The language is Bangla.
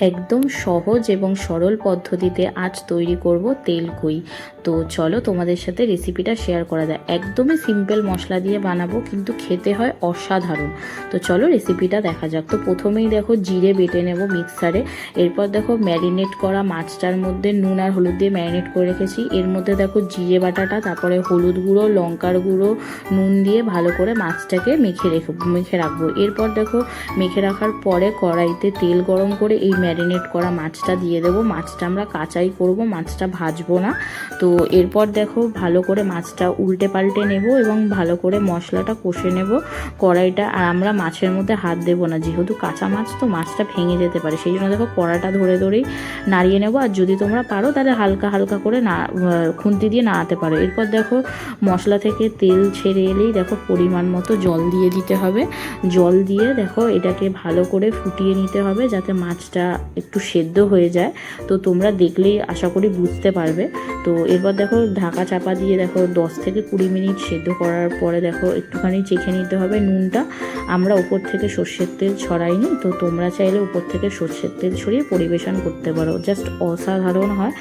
একদম সহজ এবং সরল পদ্ধতিতে আজ তৈরি করব তেলকুই। তো চলো তোমাদের সাথে রেসিপিটা শেয়ার করা যায়। একদমই সিম্পল মশলা দিয়ে বানাবো, কিন্তু খেতে হয় অসাধারণ। তো চলো রেসিপিটা দেখা যাক। তো প্রথমেই দেখো জিরে বেটে নেব মিক্সারে। এরপর দেখো ম্যারিনেট করা মাছটার মধ্যে নুন আর হলুদ দিয়ে ম্যারিনেট করে রেখেছি। এর মধ্যে দেখো জিরে বাটাটা, তারপরে হলুদ গুঁড়ো, লঙ্কার গুঁড়ো, নুন দিয়ে ভালো করে মাছটাকে মেখে রাখবো। এরপর দেখো মেখে রাখার পরে কড়াইতে তেল গরম করে এই ম্যারিনেট করা মাছটা দিয়ে দেবো। মাছটা আমরা কাঁচাই করব, মাছটা ভাজবো না। তো এরপর দেখো ভালো করে মাছটা উল্টে পাল্টে নেব এবং ভালো করে মশলাটা কষে নেব কড়াইটা। আর আমরা মাছের মধ্যে হাত দেবো না, যেহেতু কাঁচা মাছ তো মাছটা ভেঙে যেতে পারে, সেই জন্য দেখো কড়াটা ধরে ধরেই নাড়িয়ে নেব। আর যদি তোমরা পারো তাহলে হালকা হালকা করে খুন্তি দিয়ে নাড়াতে পারো। এরপর দেখো মশলা থেকে তেল ছেড়ে এলেই দেখো পরিমাণ মতো জল দিয়ে দিতে হবে। জল দিয়ে দেখো এটাকে ভালো করে ফুটিয়ে নিতে হবে, যাতে মাছটা একটু সেদ্ধ হয়ে যায়। তো তোমরা দেখলেই আশা করি বুঝতে পারবে। তো এরপর দেখো ঢাকা চাপা দিয়ে দেখো 10 থেকে 20 মিনিট সেদ্ধ করার পরে দেখো একটুখানি চেখে নিতে হবে নুনটা। আমরা উপর থেকে সর্ষের তেল ছড়াইনি, তো তোমরা চাইলে উপর থেকে সর্ষের তেল ছড়িয়ে পরিবেশন করতে পারো, জাস্ট অসাধারণ হয়।